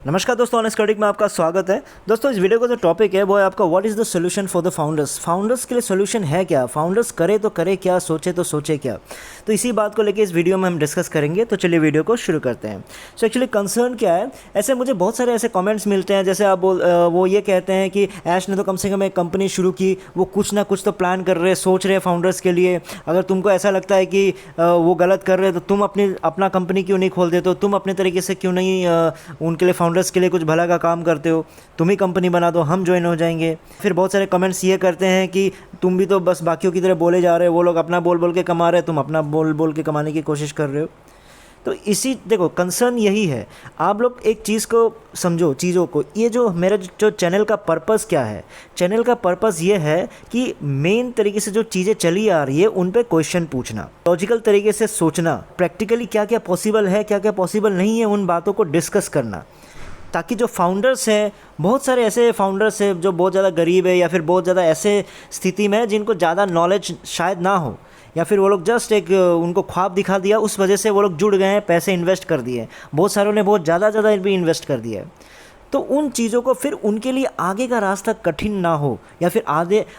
नमस्कार दोस्तों, honest critic में आपका स्वागत है। दोस्तों, इस वीडियो का जो टॉपिक है वो है आपका what is the solution for the founders. Founders के लिए सोल्यूशन है क्या, फाउंडर्स करे तो करे क्या, सोचे तो सोचे क्या। तो इसी बात को लेकर इस वीडियो में हम डिस्कस करेंगे। तो चलिए वीडियो को शुरू करते हैं। सो एक्चुअली कंसर्न क्या है, ऐसे मुझे बहुत सारे ऐसे कमेंट्स मिलते हैं, जैसे आप वो ये कहते हैं कि ऐश ने तो कम से कम एक कंपनी शुरू की, वो कुछ ना कुछ तो प्लान कर रहे, सोच रहे फाउंडर्स के लिए। अगर तुमको ऐसा लगता है कि वो गलत कर रहे हैं तो तुम अपना कंपनी क्यों नहीं खोल देते हो, तुम अपने तरीके से क्यों नहीं उनके लिए, फाउंडर्स के लिए कुछ भला का काम करते हो, तुम ही कंपनी बना दो, हम ज्वाइन हो जाएंगे। फिर बहुत सारे कमेंट्स ये करते हैं कि तुम भी तो बस बाकियों की तरह बोले जा रहे हो, वो लोग अपना बोल बोल के कमा रहे हैं, तुम अपना बोल बोल के कमाने की कोशिश कर रहे हो। तो इसी देखो, कंसर्न यही है। आप लोग एक चीज़ को समझो, चीज़ों को। ये जो मेरा जो चैनल का पर्पस क्या है, चैनल का पर्पस ये है कि मेन तरीके से जो चीज़ें चली आ रही है उन पे क्वेश्चन पूछना, लॉजिकल तरीके से सोचना, प्रैक्टिकली क्या क्या पॉसिबल है, क्या क्या पॉसिबल नहीं है, उन बातों को डिस्कस करना, ताकि जो फाउंडर्स हैं, बहुत सारे ऐसे फाउंडर्स हैं जो बहुत ज़्यादा गरीब है या फिर बहुत ज़्यादा ऐसे स्थिति में है जिनको ज़्यादा नॉलेज शायद ना हो, या फिर वो लोग जस्ट एक उनको ख्वाब दिखा दिया, उस वजह से वो लोग जुड़ गए हैं, पैसे इन्वेस्ट कर दिए, बहुत सारों ने बहुत ज़्यादा भी इन्वेस्ट कर दिया है। तो उन चीज़ों को फिर उनके लिए आगे का रास्ता कठिन ना हो, या फिर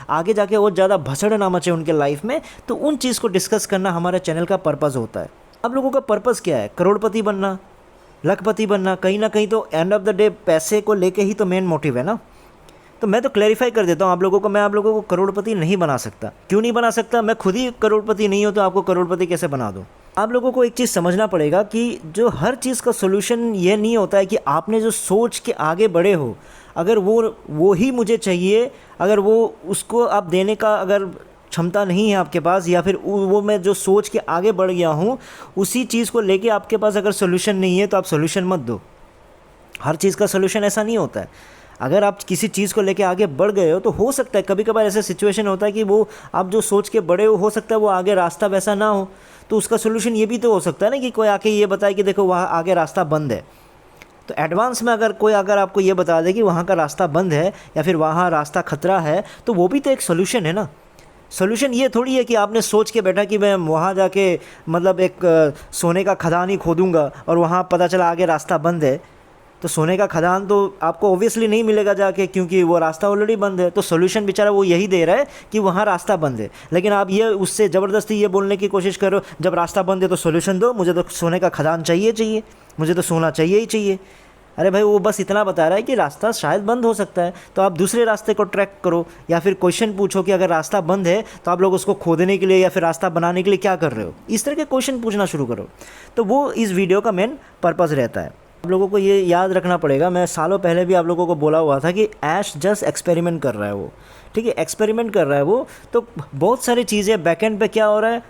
आगे जाके और ज़्यादा भसड़ ना मचे उनके लाइफ में, तो उन चीज़ को डिस्कस करना हमारे चैनल का पर्पस होता है। आप लोगों का पर्पस क्या है? करोड़पति बनना, लखपति बनना। कहीं ना कहीं तो एंड ऑफ द डे पैसे को लेके ही तो मेन मोटिव है ना। तो मैं तो क्लैरिफाई कर देता हूँ आप लोगों को, मैं आप लोगों को करोड़पति नहीं बना सकता। क्यों नहीं बना सकता? मैं खुद ही करोड़पति नहीं हूँ, तो आपको करोड़पति कैसे बना दूँ? आप लोगों को एक चीज़ समझना पड़ेगा कि जो हर चीज़ का सोल्यूशन ये नहीं होता है कि आपने जो सोच के आगे बढ़े हो, अगर वो ही मुझे चाहिए, अगर वो उसको आप देने का अगर क्षमता नहीं है आपके पास, या फिर वो मैं जो सोच के आगे बढ़ गया हूँ उसी चीज़ को लेके आपके पास अगर सोल्यूशन नहीं है तो आप सोल्यूशन मत दो। हर चीज़ का सोल्यूशन ऐसा नहीं होता है। अगर आप किसी चीज़ को लेके आगे बढ़ गए हो तो हो सकता है कभी कभार ऐसा सिचुएशन होता है कि वो आप जो सोच के बड़े हो सकता है वो आगे रास्ता वैसा ना हो, तो उसका सोल्यूशन ये भी तो हो सकता है ना कि कोई आके ये बताए कि देखो वहाँ आगे रास्ता बंद है। तो एडवांस में अगर आपको ये बता दे कि वहाँ का रास्ता बंद है या फिर वहाँ रास्ता खतरा है, तो वो भी तो एक सोल्यूशन है ना। सोल्यूशन ये थोड़ी है कि आपने सोच के बैठा कि मैं वहाँ जाके मतलब एक सोने का खदान ही खोदूँगा और वहाँ पता चला आगे रास्ता बंद है। तो सोने का खदान तो आपको ऑब्वियसली नहीं मिलेगा जाके, क्योंकि वो रास्ता ऑलरेडी बंद है। तो सोल्यूशन बेचारा वो यही दे रहा है कि वहाँ रास्ता बंद है, लेकिन आप ये उससे ज़बरदस्ती ये बोलने की कोशिश करो जब रास्ता बंद है तो सोल्यूशन दो, मुझे तो सोने का खदान चाहिए, मुझे तो सोना चाहिए ही चाहिए। अरे भाई, वो बस इतना बता रहा है कि रास्ता शायद बंद हो सकता है, तो आप दूसरे रास्ते को ट्रैक करो, या फिर क्वेश्चन पूछो कि अगर रास्ता बंद है तो आप लोग उसको खोदने के लिए या फिर रास्ता बनाने के लिए क्या कर रहे हो। इस तरह के क्वेश्चन पूछना शुरू करो। तो वो इस वीडियो का मेन पर्पज़ रहता है। आप लोगों को ये याद रखना पड़ेगा, मैं सालों पहले भी आप लोगों को बोला हुआ था कि ऐश जस्ट एक्सपेरिमेंट कर रहा है वो, ठीक है, एक्सपेरिमेंट कर रहा है वो। तो बहुत सारी चीज़ें बैकएंड पे क्या हो रहा है,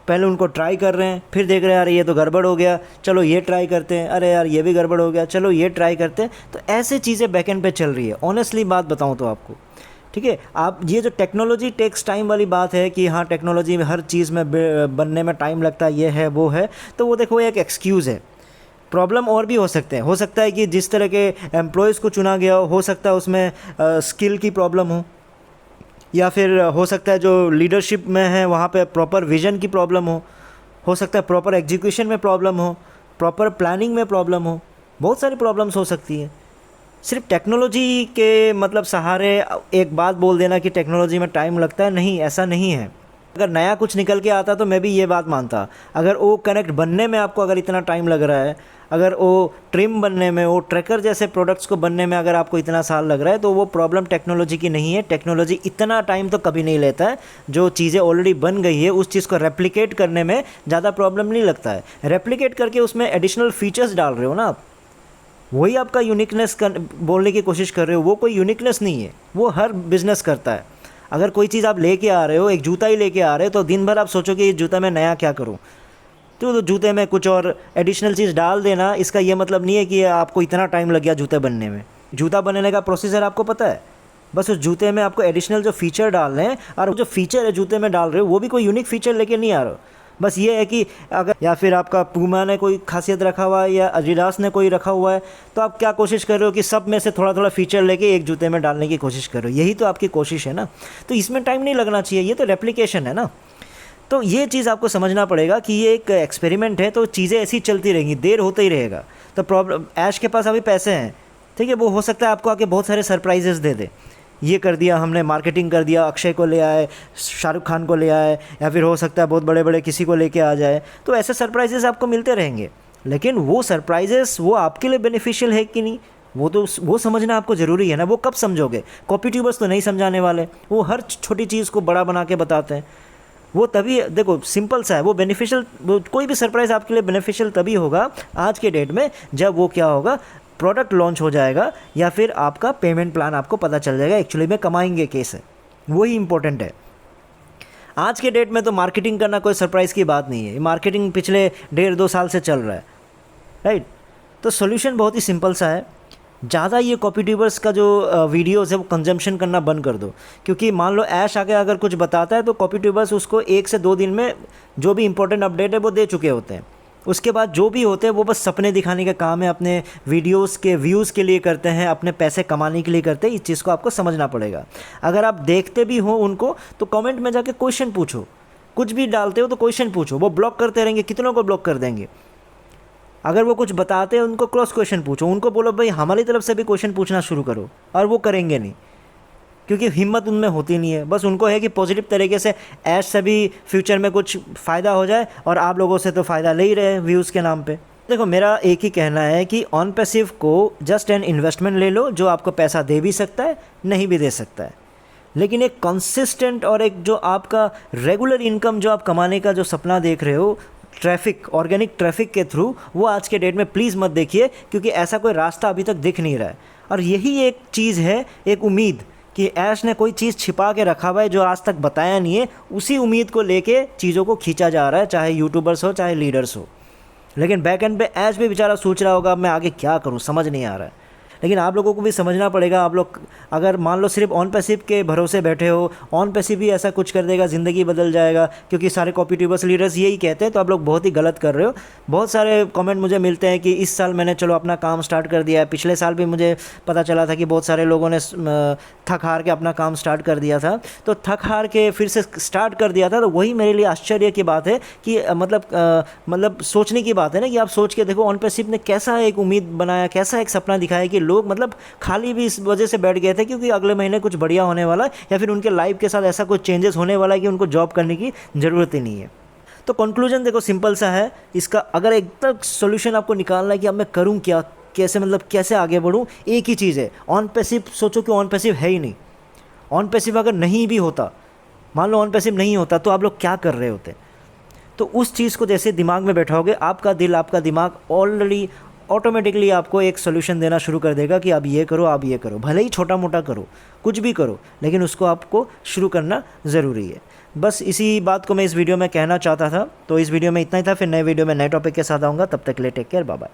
पहले उनको ट्राई कर रहे हैं, फिर देख रहे हैं यार ये तो गड़बड़ हो गया, चलो ये ट्राई करते हैं, अरे यार ये भी गड़बड़ हो गया, चलो ये ट्राई करते हैं। तो ऐसे चीज़ें बैकएंड पे चल रही है। ऑनेस्टली बात बताऊँ तो आपको, ठीक है, आप ये जो टेक्नोलॉजी टेक्स टाइम वाली बात है कि हाँ टेक्नोलॉजी में हर चीज़ में बनने में टाइम लगता है, ये है वो है, तो वो देखो एक एक्सक्यूज़ है। प्रॉब्लम और भी हो सकते हैं, हो सकता है कि जिस तरह के एम्प्लॉयज़ को चुना गया हो सकता है उसमें स्किल की प्रॉब्लम या फिर हो सकता है जो लीडरशिप में है वहाँ पे प्रॉपर विज़न की प्रॉब्लम हो सकता है प्रॉपर एग्जीक्यूशन में प्रॉब्लम हो, प्रॉपर प्लानिंग में प्रॉब्लम हो, बहुत सारी प्रॉब्लम्स हो सकती हैं। सिर्फ टेक्नोलॉजी के मतलब सहारे एक बात बोल देना कि टेक्नोलॉजी में टाइम लगता है, नहीं, ऐसा नहीं है। अगर नया कुछ निकल के आता तो मैं भी ये बात मानता। अगर वो कनेक्ट बनने में आपको अगर इतना टाइम लग रहा है, अगर वो ट्रिम बनने में, वो ट्रैकर जैसे प्रोडक्ट्स को बनने में अगर आपको इतना साल लग रहा है, तो वो प्रॉब्लम टेक्नोलॉजी की नहीं है। टेक्नोलॉजी इतना टाइम तो कभी नहीं लेता है। जो चीज़ें ऑलरेडी बन गई है उस चीज़ को रेप्लिकेट करने में ज़्यादा प्रॉब्लम नहीं लगता है। रेप्लिकेट करके उसमें एडिशनल फीचर्स डाल रहे हो ना आप, वही आपका यूनिकनेस बोलने की कोशिश कर रहे हो। वो कोई यूनिकनेस नहीं है, वो हर बिज़नेस करता है। अगर कोई चीज़ आप लेके आ रहे हो, एक जूता ही लेके आ रहे हो, तो दिन भर आप सोचो कि ये जूता मैं नया क्या करूं, तो जूते में कुछ और एडिशनल चीज़ डाल देना, इसका ये मतलब नहीं है कि आपको इतना टाइम लग गया जूते बनने में। जूता बनने का प्रोसीजर आपको पता है, बस उस जूते में आपको एडिशनल जो फीचर डालने हैं, और जो फीचर है जूते में डाल रहे हो वो भी कोई यूनिक फीचर लेके नहीं आ रहे हो। बस ये है कि अगर या फिर आपका पूमा ने कोई खासियत रखा हुआ है या एडिडास ने कोई रखा हुआ है, तो आप क्या कोशिश कर रहे हो कि सब में से थोड़ा थोड़ा फीचर लेके एक जूते में डालने की कोशिश कर रहे हो। यही तो आपकी कोशिश है ना। तो इसमें टाइम नहीं लगना चाहिए, ये तो रेप्लिकेशन है ना। तो ये चीज़ आपको समझना पड़ेगा कि ये एक एक्सपेरिमेंट है, तो चीज़ें ऐसी चलती रहेंगी, देर होता ही रहेगा। तो प्रॉब्लम ऐश के पास अभी पैसे हैं, ठीक है, वो हो सकता है आपको आके बहुत सारे सरप्राइजेस दे दे, ये कर दिया हमने, मार्केटिंग कर दिया, अक्षय को ले आए, शाहरुख खान को ले आए, या फिर हो सकता है बहुत बड़े बड़े किसी को लेके आ जाए। तो ऐसे सरप्राइजेस आपको मिलते रहेंगे, लेकिन वो सरप्राइजेस वो आपके लिए बेनिफिशियल है कि नहीं, वो समझना आपको ज़रूरी है ना। वो कब समझोगे? कॉपी ट्यूबर्स तो नहीं समझाने वाले, वो हर छोटी चीज़ को बड़ा बना के बताते हैं। वो तभी, देखो सिंपल सा है, वो बेनिफिशियल, कोई भी सरप्राइज़ आपके लिए बेनिफिशियल तभी होगा आज के डेट में जब वो क्या होगा, प्रोडक्ट लॉन्च हो जाएगा या फिर आपका पेमेंट प्लान आपको पता चल जाएगा एक्चुअली में कमाएंगे कैसे, वही इंपॉर्टेंट है। आज के डेट में तो मार्केटिंग करना कोई सरप्राइज़ की बात नहीं है, मार्केटिंग पिछले 1.5-2 साल से चल रहा है, राइट। तो सोल्यूशन बहुत ही सिंपल सा है, ज़्यादा ये कॉपी ट्यूबर्स का जो वीडियोज़ है वो कंजम्पशन करना बंद कर दो। क्योंकि मान लो ऐश आके अगर कुछ बताता है तो कॉपी ट्यूबर्स उसको 1 से 2 दिन में जो भी इंपॉर्टेंट अपडेट है वो दे चुके होते हैं। उसके बाद जो भी होते हैं वो बस सपने दिखाने का काम है, अपने वीडियोस के व्यूज़ के लिए करते हैं, अपने पैसे कमाने के लिए करते हैं। इस चीज़ को आपको समझना पड़ेगा। अगर आप देखते भी हो उनको तो कमेंट में जाके क्वेश्चन पूछो, कुछ भी डालते हो तो क्वेश्चन पूछो। वो ब्लॉक करते रहेंगे, कितनों को ब्लॉक कर देंगे। अगर वो कुछ बताते हैं उनको क्रॉस क्वेश्चन पूछो, उनको बोलो भाई हमारी तरफ से भी क्वेश्चन पूछना शुरू करो, और वो करेंगे नहीं क्योंकि हिम्मत उनमें होती नहीं है। बस उनको है कि पॉजिटिव तरीके से ऐश से भी फ्यूचर में कुछ फ़ायदा हो जाए, और आप लोगों से तो फ़ायदा ले ही रहे हैं व्यूज़ के नाम पे। देखो मेरा एक ही कहना है कि ऑन पैसिव को जस्ट एन इन्वेस्टमेंट ले लो, जो आपको पैसा दे भी सकता है, नहीं भी दे सकता है, लेकिन एक कंसिस्टेंट और एक जो आपका रेगुलर इनकम जो आप कमाने का जो सपना देख रहे हो ट्रैफिक, ऑर्गेनिक ट्रैफिक के थ्रू, वो आज के डेट में प्लीज़ मत देखिए, क्योंकि ऐसा कोई रास्ता अभी तक दिख नहीं रहा है। और यही एक चीज़ है, एक उम्मीद कि ऐश ने कोई चीज़ छिपा के रखा हुआ है जो आज तक बताया नहीं है, उसी उम्मीद को लेके चीज़ों को खींचा जा रहा है, चाहे यूट्यूबर्स हो चाहे लीडर्स हो। लेकिन बैक एंड पे ऐश भी बेचारा सोच रहा होगा मैं आगे क्या करूं, समझ नहीं आ रहा है। लेकिन आप लोगों को भी समझना पड़ेगा। आप लोग अगर मान लो सिर्फ ऑन पैसिव के भरोसे बैठे हो, ऑन पैसिव भी ऐसा कुछ कर देगा, ज़िंदगी बदल जाएगा, क्योंकि सारे कॉपी ट्यूबर्स लीडर्स यही कहते हैं, तो आप लोग बहुत ही गलत कर रहे हो। बहुत सारे कमेंट मुझे मिलते हैं कि इस साल मैंने चलो अपना काम स्टार्ट कर दिया है, पिछले साल भी मुझे पता चला था कि बहुत सारे लोगों ने थक हार के अपना काम स्टार्ट कर दिया था, तो थक हार के फिर से स्टार्ट कर दिया था। तो वही मेरे लिए आश्चर्य की बात है कि मतलब सोचने की बात है ना, कि आप सोच के देखो ऑन पैसिव ने कैसा एक उम्मीद बनाया, कैसा एक सपना दिखाया कि लोग मतलब खाली भी इस वजह से बैठ गए थे क्योंकि अगले महीने कुछ बढ़िया होने वाला है, या फिर उनके लाइफ के साथ ऐसा कुछ चेंजेस होने वाला है कि उनको जॉब करने की ज़रूरत ही नहीं है। तो कंक्लूजन देखो सिंपल सा है इसका, अगर एक तक सोल्यूशन आपको निकालना है कि अब मैं करूं क्या, कैसे मतलब कैसे आगे बढ़ूं, एक ही चीज़ है, ऑन पैसिव सोचो कि ऑन पैसिव है ही नहीं। ऑन पैसिव अगर नहीं भी होता, मान लो ऑन पैसिव नहीं होता, तो आप लोग क्या कर रहे होते? तो उस चीज़ को जैसे दिमाग में बैठाओगे, आपका दिल, आपका दिमाग ऑलरेडी ऑटोमेटिकली आपको एक सोल्यूशन देना शुरू कर देगा कि आप ये करो, आप ये करो, भले ही छोटा मोटा करो, कुछ भी करो, लेकिन उसको आपको शुरू करना ज़रूरी है। बस इसी बात को मैं इस वीडियो में कहना चाहता था। तो इस वीडियो में इतना ही था, फिर नए वीडियो में नए टॉपिक के साथ आऊँगा। तब तक के लिए टेक केयर, बाय बाय।